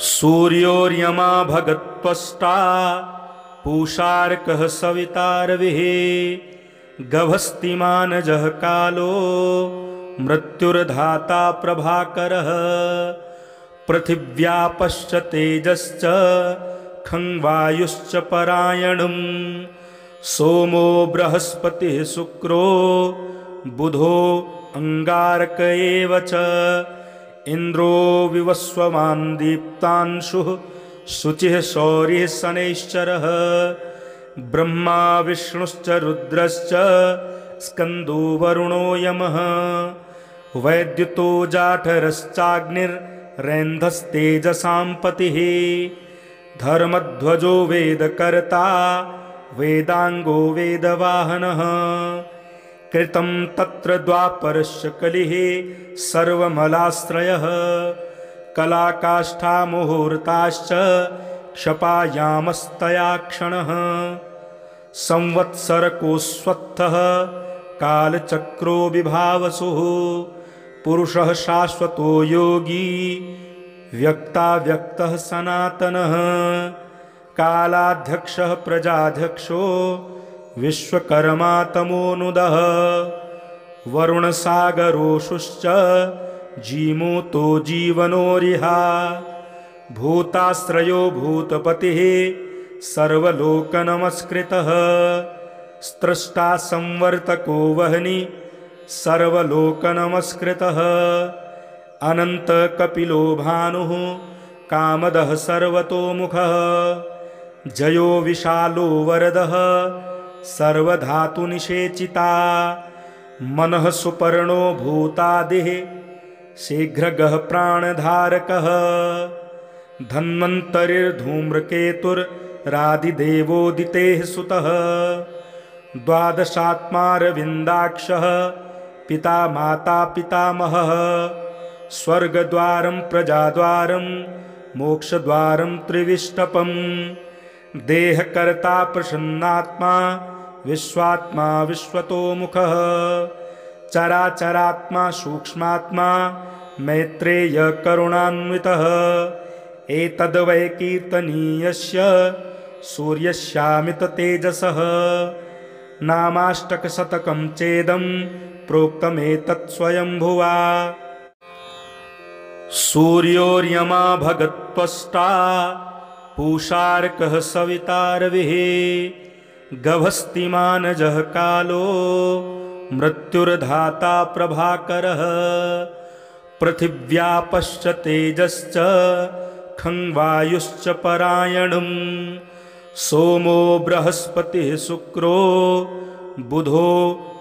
सूर्योर्यमा भगत्वष्टा पूषार्कः सवितारविः गभस्तिमानजः कालो मृत्युर्धाता प्रभाकरः पृथिव्यापश्च तेजश्च खं वायुश्च परायणम् सोमो बृहस्पतिः शुक्रो बुधो अंगारक एव च इंद्रो विवस्वमान् दीप्तांशुः शुचिः शौरिः शनैश्चरः ब्रह्मा विष्णुश्च रुद्रश्च स्कन्दो वरुणो यमः वैद्युतो जाठरश्चाग्निर्रैन्धस्तेजसां पतिः धर्मध्वजो वेदकर्ता वेदांगो वेदवाहनः कृतं तत्र द्वापरस्य कलिः सर्वमलाश्रयः कलाकाष्ठा मुहूर्ताश्च क्षपायामस्तया क्षणः संवत्सरकोऽस्वत्थः कालचक्रो विभावसुः पुरुषः शाश्वतो योगी व्यक्ताव्यक्तः सनातनः कालाध्यक्षः प्रजाध्यक्षो विश्वकर्मा तमोनुदः वरुणसागरोषुश्च जीमूतो जीवनोरिहा भूताश्रयो भूतपतिः सर्वलोकनमस्कृतः स्त्रष्टा संवर्तको वह्नि सर्वलोकनमस्कृतः अनंत कपिलो भानुः कामदः सर्वतोमुखः जयो विशालो वरदः सर्वधातुनिषेचिता मनः सुपर्णो भूतादिः शीघ्रगः प्राणधारकः धन्वन्तरिर्धूम्रकेतुरादिदेवोदितेः सुतः द्वादशात्मारविन्दाक्षः पिता माता पितामहः स्वर्गद्वारं प्रजाद्वारं मोक्षद्वारं त्रिविष्टपम् देहकर्ता प्रसन्नात्मा विश्वात्मा विश्वतोमुखः चराचरात्मा सूक्ष्मात्मा मैत्रेय करुणान्वितः एतद्वै कीर्तनीयस्य सूर्यस्यामिततेजसः नामाष्टकशतकं चेदं प्रोक्तमेतत् स्वयंभुवा सूर्योर्यमा भगत्वष्टा पूषार्कः सवितारविः गभस्तिमानजः कालो मृत्युर्धाता प्रभाकरः पृथिव्यापश्च तेजश्च खं वायुश्च परायणम् सोमो बृहस्पतिः शुक्रो बुधो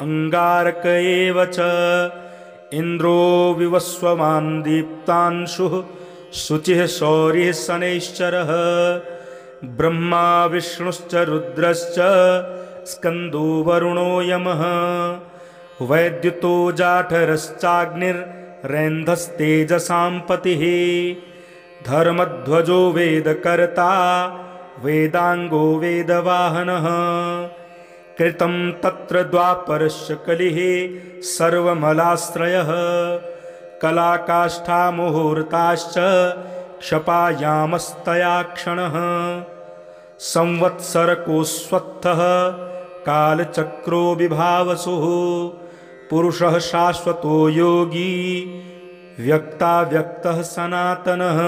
अंगारक एव च इंद्रो विवस्वमान् दीप्तांशुः शुचिः शौरिः शनैश्चरः ब्रह्मा विष्णुश्च रुद्रश्च स्कन्दो वरुणो यमः वैद्युतो जाठरश्चाग्निर्रैन्धस्तेजसां पतिः धर्मध्वजो वेदकर्ता वेदांगो वेदवाहनः कृतं तत्र द्वापरस्य कलिः सर्वमलाश्रयः कलाकाष्ठा मुहूर्ताश्च क्षपायामस्तया क्षणः संवत्सरकोऽस्वत्थः कालचक्रो विभावसुः पुरुषः शाश्वतो योगी व्यक्ताव्यक्तः सनातनः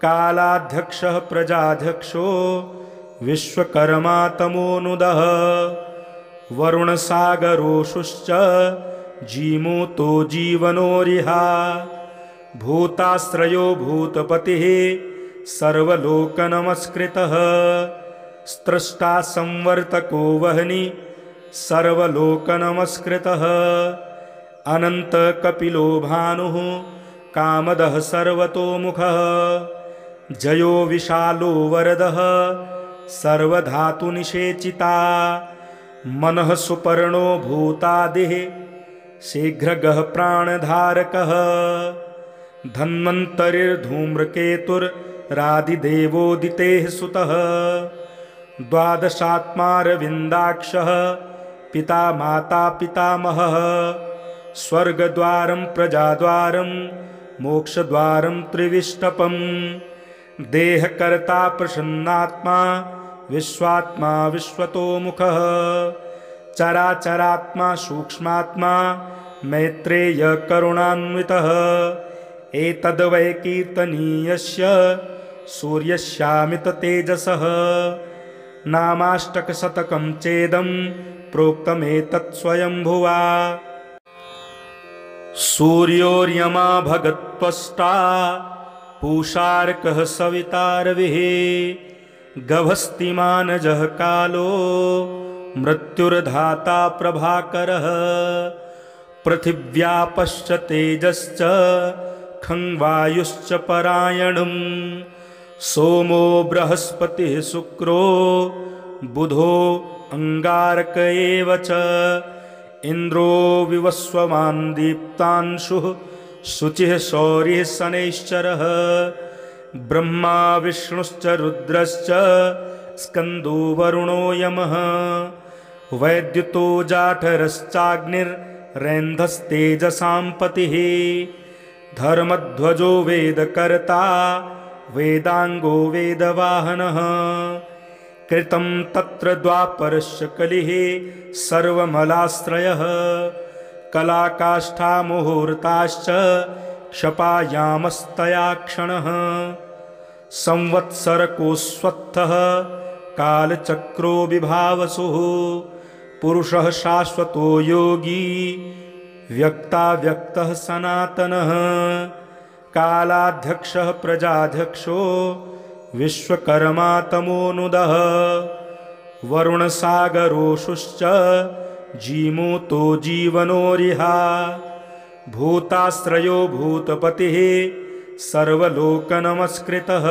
कालाध्यक्षः प्रजाध्यक्षो विश्वकर्मा तमोनुदः वरुणसागरोषुश्च जीमूतो जीवनोरिहा भूताश्रयो भूतपतिः सर्वलोकनमस्कृतः स्त्रष्टा संवर्तको वह्नि सर्वलोकनमस्कृतः अनंत कपिलो भानुः कामदः सर्वतोमुखः जयो विशालो वरदः सर्वधातुनिषेचिता मनः सुपर्णो भूतादिः शीघ्रगः प्राणधारकः धन्वन्तरिर्धूम्रकेतुरादिदेवोदितेः सुतः द्वादशात्मारविन्दाक्षः पिता माता पितामहः स्वर्गद्वारं प्रजाद्वारं मोक्षद्वारं त्रिविष्टपं देहकर्ता प्रसन्नात्मा विश्वात्मा विश्वतोमुखः चराचरात्मा सूक्ष्मात्मा मैत्रेय करुणान्वितः एतद्वै कीर्तनीयस्य सूर्यस्यामिततेजसः नामाष्टकशतकं चेदं प्रोक्तमेतत् स्वयंभुवा सूर्योर्यमा भगत्वष्टा पूषार्कः सवितारविः गभस्तिमानजः कालो मृत्युर्धाता प्रभाकरः पृथिव्यापश्च तेजश्च खं वायुश्च परायणं सोमो बृहस्पतिः शुक्रो बुधो अंगारक एव च इंद्रो विवस्वमान् दीप्तांशुः शुचिः शौरिः शनैश्चरः ब्रह्मा विष्णुश्च रुद्रश्च स्कन्दो वरुणो यमः वैद्युतो जाठरश्चाग्निर्रैन्धस्तेजसां पतिः धर्मध्वजो वेदकर्ता वेदांगो वेदवाहनः कृतं तत्र द्वापरस्य कलिः सर्वमलाश्रयः कलाकाष्ठा मुहूर्ताश्च क्षपायामस्तया क्षणः संवत्सरकोऽस्वत्थः कालचक्रो विभावसुः पुरुषः शाश्वतो योगी व्यक्ताव्यक्तः सनातनः कालाध्यक्षः प्रजाध्यक्षो विश्वकर्मा तमोनुदः वरुणसागरोषुश्च जीमूतो जीवनोरिहा भूताश्रयो भूतपतिः सर्वलोकनमस्कृतः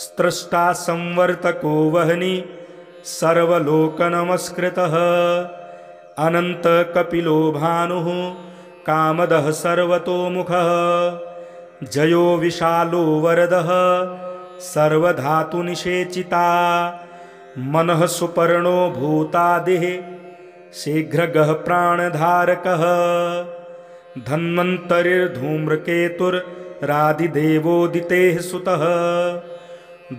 स्त्रष्टा संवर्तको वह्नि सर्वलोकनमस्कृतः अनंत कपिलो भानुः कामदः सर्वतोमुखः जयो विशालो वरदः सर्वधातुनिषेचिता मनः सुपर्णो भूतादिः शीघ्रगः प्राणधारकः धन्वन्तरिर्धूम्रकेतुरादिदेवोदितेः सुतः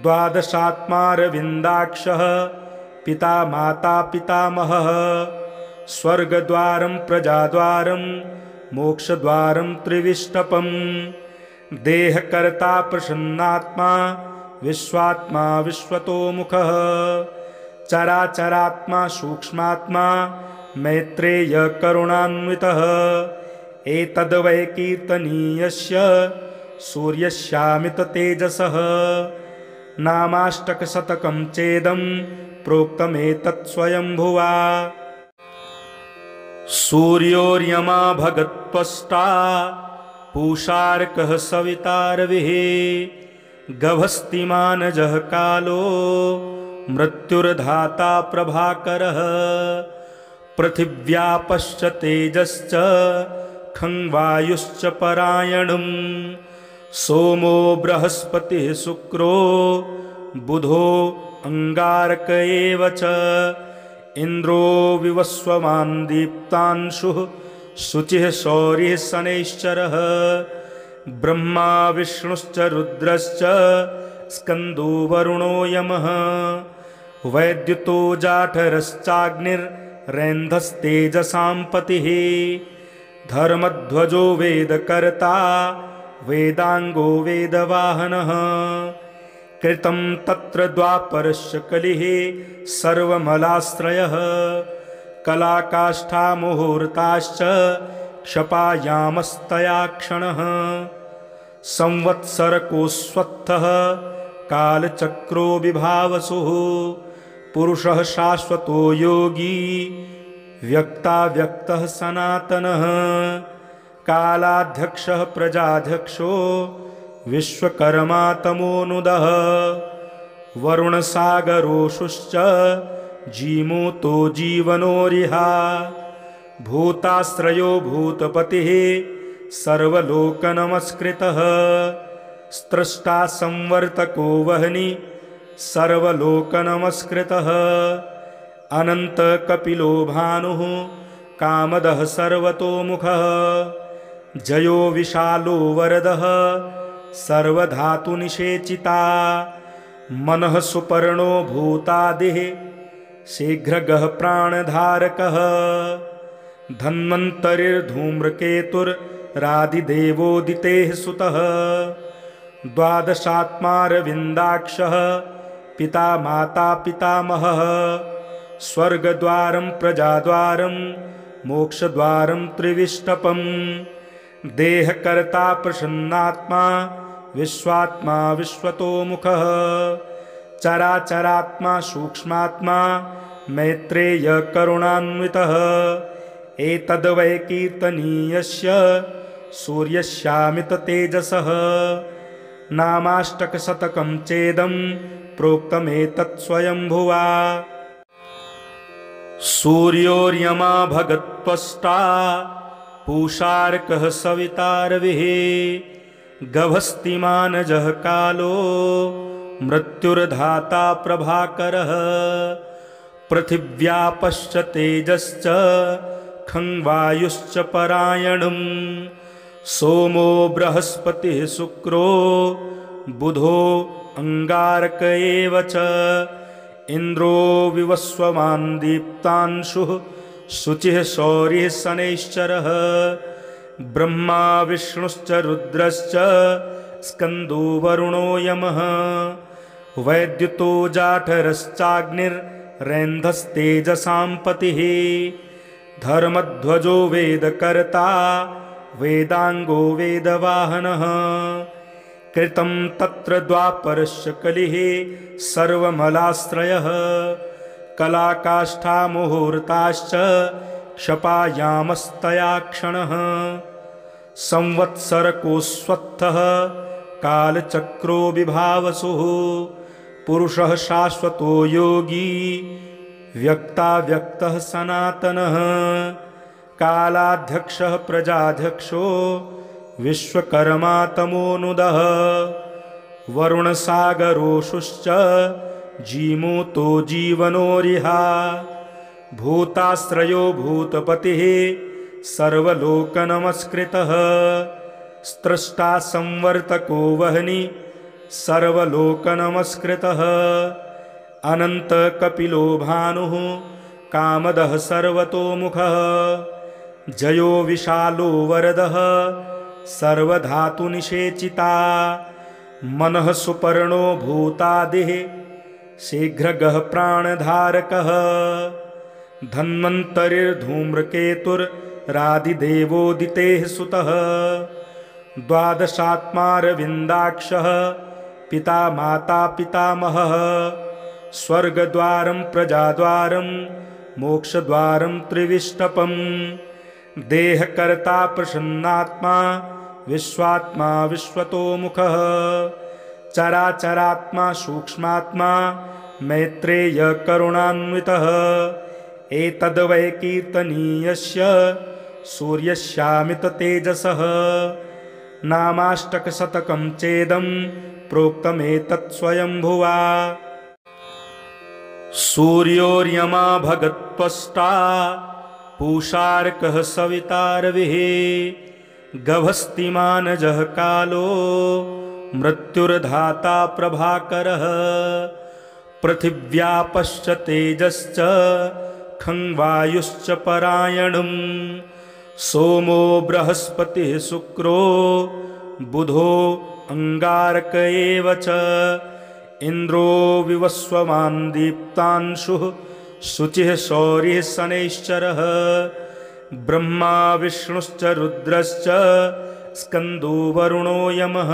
द्वादशात्मारविन्दाक्षः पिता माता पितामहः स्वर्गद्वारं प्रजाद्वारं मोक्षद्वारं त्रिविष्टपं देहकर्ता प्रसन्नात्मा विश्वात्मा विश्वतोमुखः चराचरात्मा सूक्ष्मात्मा मैत्रेय करुणान्वितः एतद्वै कीर्तनीयस्य सूर्यस्यामिततेजसः नामाष्टकशतकं चेदं प्रोक्तमेतत् स्वयंभुवा सूर्योर्यमा भगत्वष्टा पूषार्कः सवितारविः गभस्तिमानजः कालो मृत्युर्धाता प्रभाकरः पृथिव्यापश्च तेजश्च खं वायुश्च परायणं सोमो बृहस्पतिः शुक्रो बुधो अंगारक एव च इंद्रो विवस्वमान् दीप्तांशुः शुचिः शौरिः शनैश्चरः ब्रह्मा विष्णुश्च रुद्रश्च स्कन्दो वरुणो यमः वैद्युतो जाठरश्चाग्निर्रैन्धस्तेजसां पतिः धर्मध्वजो वेदकर्ता वेदांगो वेदवाहनः कृतं तत्र द्वापरस्य कलिः सर्वमलाश्रयः कलाकाष्ठा मुहूर्ताश्च क्षपायामस्तया क्षणः संवत्सरकोऽस्वत्थः कालचक्रो विभावसुः पुरुषः शाश्वतो योगी व्यक्ताव्यक्तः सनातनः कालाध्यक्षः प्रजाध्यक्षो विश्वकर्मा तमोनुदः वरुणसागरोषुश्च जीमूतो जीवनोरिहा भूताश्रयो भूतपतिः सर्वलोकनमस्कृतः स्त्रष्टा संवर्तको वह्नि सर्वलोकनमस्कृतः अनंत कपिलो भानुः कामदः सर्वतोमुखः जयो विशालो वरदः सर्वधातुनिषेचिता मनः सुपर्णो भूतादिः शीघ्रगः प्राणधारकः धन्वन्तरिर्धूम्रकेतुरादिदेवोदितेः सुतः द्वादशात्मारविन्दाक्षः पिता माता पितामहः स्वर्गद्वारं प्रजाद्वारं मोक्षद्वारं त्रिविष्टपं देहकर्ता प्रसन्नात्मा विश्वात्मा विश्वतोमुखः चराचरात्मा सूक्ष्मात्मा मैत्रेय करुणान्वितः एतद्वै कीर्तनीयस्य सूर्यस्यामिततेजसः नामाष्टकशतकं चेदं प्रोक्तमेतत् स्वयंभुवा सूर्योर्यमा भगत्वष्टा पूषार्कः सवितारविः गभस्तिमानजः कालो मृत्युर्धाता प्रभाकरः पृथिव्यापश्च तेजश्च खं वायुश्च परायणं सोमो बृहस्पतिः शुक्रो बुधो अंगारक एव च इन्द्रो विवस्वमान् दीप्तांशुः शुचिः शौरिः शनैश्चरः ब्रह्मा विष्णुश्च रुद्रश्च स्कन्दो वरुणो यमः वैद्युतो जाठरश्चाग्निर्रैन्धस्तेजसां पतिः धर्मध्वजो वेदकर्ता वेदांगो वेदवाहनः कृतं तत्र द्वापरस्य कलिः सर्वमलाश्रयः कलाकाष्ठा मुहूर्ताश्च क्षपायामस्तया क्षणः संवत्सरकोऽस्वत्थः कालचक्रो विभावसुः पुरुषः शाश्वतो योगी व्यक्ताव्यक्तः सनातनः कालाध्यक्षः प्रजाध्यक्षो विश्वकर्मा तमोनुदः वरुणसागरोषुश्च जीमूतो जीवनोरिहा भूताश्रयो भूतपतिः सर्वलोकनमस्कृतः स्त्रष्टा संवर्तको वह्नि सर्वलोकनमस्कृतः अनन्तकपिलो भानुः कामदः सर्वतोमुखः जयो विशालो वरदः सर्वधातुनिषेचिता मनः सुपर्णो भूतादिः शीघ्रगः प्राणधारकः धन्वन्तरिर्धूम्रकेतुरादिदेवोदितेः सुतः द्वादशात्मारविन्दाक्षः पिता माता पितामहः स्वर्गद्वारं प्रजाद्वारं मोक्षद्वारं त्रिविष्टपं देहकर्ता प्रसन्नात्मा विश्वात्मा विश्वतोमुखः चराचरात्मा सूक्ष्मात्मा मैत्रेय करुणान्वितः एतद्वै कीर्तनीयस्य सूर्यस्यामिततेजसः नामाष्टकशतकं चेदं प्रोक्तमेतत् स्वयंभुवा सूर्योर्यमा भगत्वष्टा पूषार्कः सवितारविः गभस्तिमानजः कालो मृत्युर्धाता प्रभाकरः पृथिव्यापश्च तेजश्च खं वायुश्च परायणं सोमो बृहस्पतिः शुक्रो बुधो अंगारक एव च इन्द्रो विवस्वमान् दीप्तांशुः शुचिः शौरिः शनैश्चरः ब्रह्मा विष्णुश्च रुद्रश्च स्कन्दो वरुणो यमः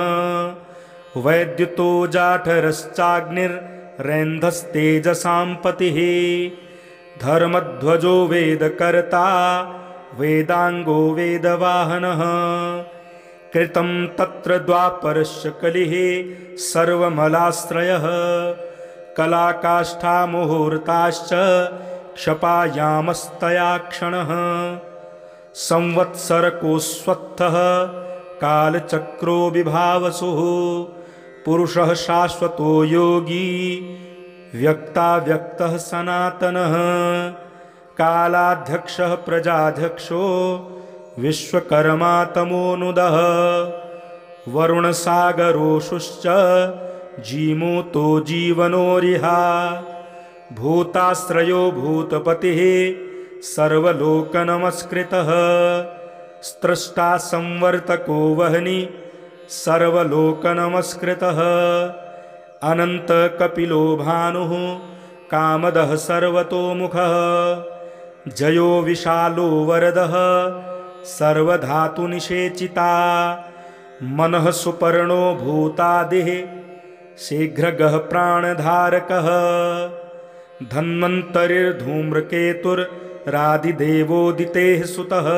वैद्युतो जाठरश्चाग्निर्रैन्धस्तेजसां पतिः धर्मध्वजो वेदकर्ता वेदांगो वेदवाहनः कृतं तत्र द्वापरस्य कलिः सर्वमलाश्रयः कलाकाष्ठा मुहूर्ताश्च क्षपायामस्तया क्षणः संवत्सरकोऽस्वत्थः कालचक्रो विभावसुः पुरुषः शाश्वतो योगी व्यक्ताव्यक्तः सनातनः कालाध्यक्षः प्रजाध्यक्षो विश्वकर्मा तमोनुदः वरुणसागरोषुश्च जीमूतो जीवनोरिहा भूताश्रयो भूतपतिः सर्वलोकनमस्कृतः स्रष्टा संवर्तको वह्नि सर्वलोकनमस्कृतः अनंत कपिलो भानुः कामदः सर्वतोमुखः जयो विशालो वरदः सर्वधातुनिषेचिता मनः सुपर्णो भूतादिः शीघ्रगः प्राणधारकः धन्वन्तरिर्धूम्रकेतुरादिदेवोदितेः सुतः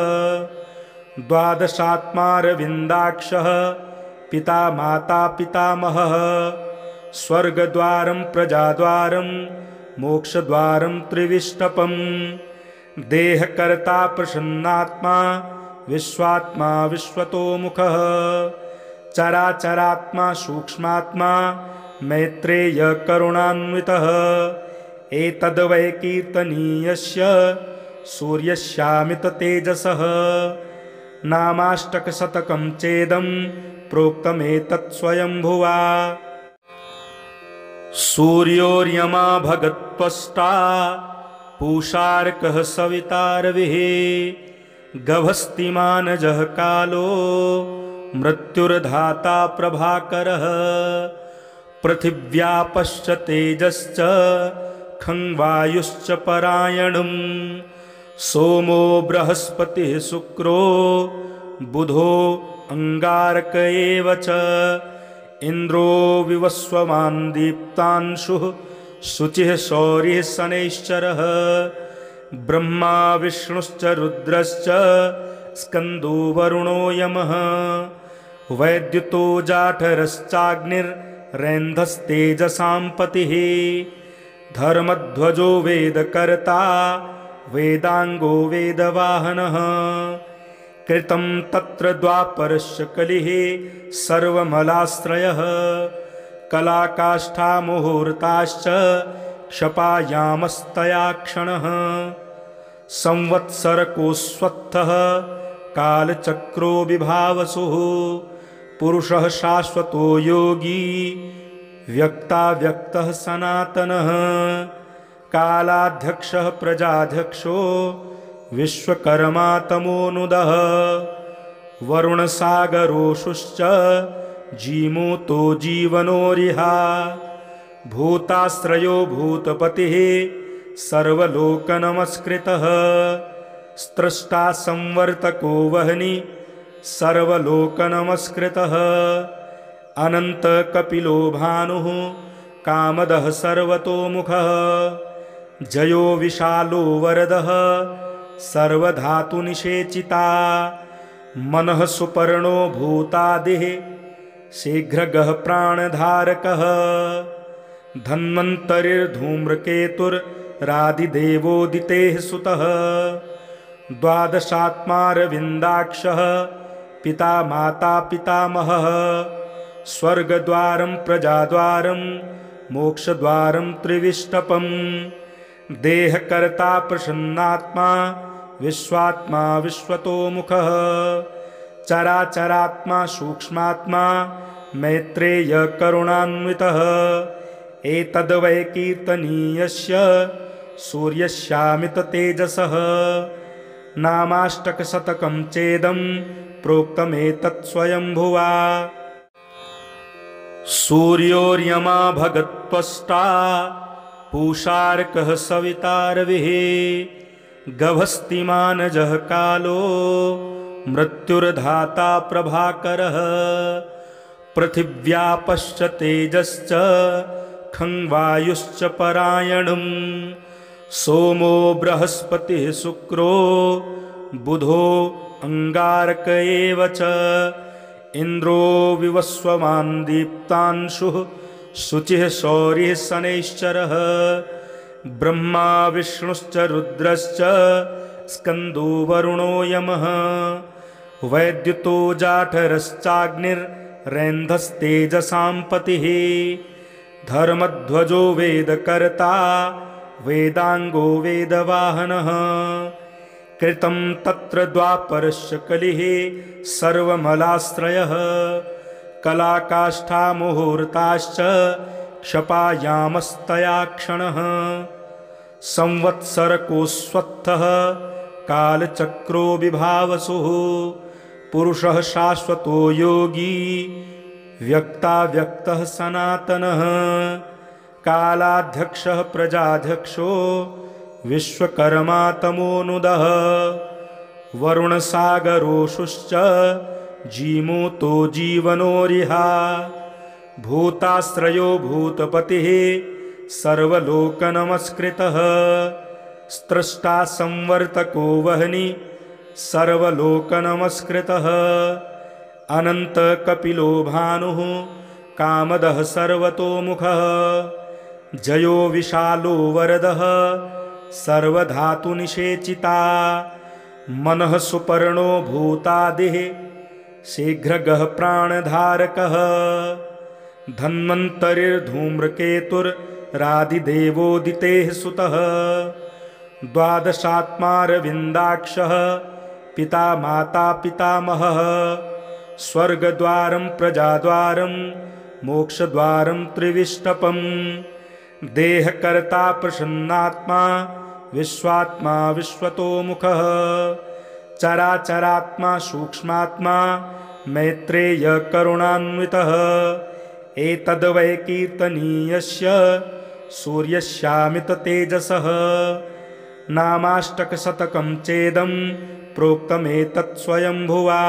द्वादशात्मारविन्दाक्षः पिता माता पितामहः स्वर्गद्वारं प्रजाद्वारं मोक्षद्वारं त्रिविष्टपं देहकर्ता प्रसन्नात्मा विश्वात्मा विश्वतोमुखः चराचरात्मा सूक्ष्मात्मा मैत्रेय करुणान्वितः एतद्वै कीर्तनीयस्य सूर्यस्यामिततेजसः नामाष्टकशतकं चेदं प्रोक्तमेतत् स्वयंभुवा सूर्योर्यमा भगत्वष्टा पूषार्कः सवितारविः गभस्तिमानजः कालो मृत्युर्धाता प्रभाकरः पृथिव्यापश्च तेजश्च खंवायुश्च परायणं सोमो बृहस्पतिः शुक्रो बुधो अंगारक एव च इंद्रो विवस्वमान् दीप्तांशुः शुचिः शौरिः शनैश्चरः ब्रह्मा विष्णुश्च रुद्रश्च स्कन्दो वरुणो यमः वैद्युतो जाठरश्चाग्निर्रैन्धस्तेजसां पतिः धर्मध्वजो वेदकर्ता वेदांगो वेदवाहनः कृतं तत्र द्वापरस्य कलिः सर्वमलाश्रयः कलाकाष्ठा मुहूर्ताश्च क्षपायामस्तया क्षणः संवत्सरकोऽस्वत्थः कालचक्रो विभावसुः पुरुषः शाश्वतो योगी व्यक्ताव्यक्तः सनातनः कालाध्यक्षः प्रजाध्यक्षो विश्वकर्मा तमोनुदः वरुणसागरोषुश्च जीमूतो जीवनोरिहा भूताश्रयो भूतपतिः सर्वलोकनमस्कृतः स्रष्टा संवर्तको वह्नि सर्वलोकनमस्कृतः अनंत कपिलो भानुः कामदः सर्वतोमुखः जयो विशालो वरदः सर्वधातुनिषेचिता मनः सुपर्णो भूतादिः शीघ्रगः प्राणधारकः धन्वन्तरिर्धूम्रकेतुरादिदेवोदितेः सुतः द्वादशात्मारविन्दाक्षः पिता माता पितामहः स्वर्गद्वारं प्रजाद्वारं मोक्षद्वारं त्रिविष्टपं देहकर्ता प्रसन्नात्मा विश्वात्मा विश्वतोमुखः चराचरात्मा सूक्ष्मात्मा मैत्रेय करुणान्वितः एतद्वै कीर्तनीयस्य सूर्यस्यामिततेजसः नामाष्टकशतकं चेदं प्रोक्तमेतत् स्वयंभुवा सूर्योर्यमा भगत्वष्टा पूषार्कः सवितारविः गभस्तिमानजः कालो मृत्युर्धाता प्रभाकरः पृथिव्यापश्च तेजश्च खंवायुश्च परायणं सोमो बृहस्पतिः शुक्रो बुधो अंगारक एव च इंद्रो विवस्वमान् दीप्तांशुः शुचिः शौरिः शनैश्चरः ब्रह्मा विष्णुश्च रुद्रश्च स्कन्दो वरुणो यमः वैद्युतो जाठरश्चाग्निर्रैन्धस्तेजसां पतिः धर्मध्वजो वेदकर्ता वेदांगो वेदवाहनः कृतं तत्र द्वापरस्य कलिः सर्वमलाश्रयः कलाकाष्ठामुहूर्ताश्च क्षपायामस्तया क्षणः संवत्सरकोऽस्वत्थः कालचक्रो विभावसुः पुरुषः शाश्वतो योगी व्यक्ताव्यक्तः सनातनः कालाध्यक्षः प्रजाध्यक्षो विश्वकर्मा तमोनुदः वरुणसागरोषुश्च जीमूतो जीवनोरिहा भूताश्रयो भूतपतिः सर्वलोकनमस्कृतः स्रष्टा संवर्तको वह्नि सर्वलोकनमस्कृतः अनन्तकपिलो भानुः कामदः सर्वतोमुखः जयो विशालो वरदः सर्वधातुनिषेचिता मनः सुपर्णो भूतादिः शीघ्रगः प्राणधारकः धन्वन्तरिर्धूम्रकेतुरादिदेवोदितेः सुतः द्वादशात्मारविन्दाक्षः पिता माता पितामहः स्वर्गद्वारं प्रजाद्वारं मोक्षद्वारं त्रिविष्टपं देहकर्ता प्रसन्नात्मा विश्वात्मा विश्वतोमुखः चराचरात्मा सूक्ष्मात्मा मैत्रेय करुणान्वितः एतद्वै कीर्तनीयस्य सूर्यस्यामिततेजसः नामाष्टकशतकं चेदं प्रोक्तमेतत् स्वयंभुवा।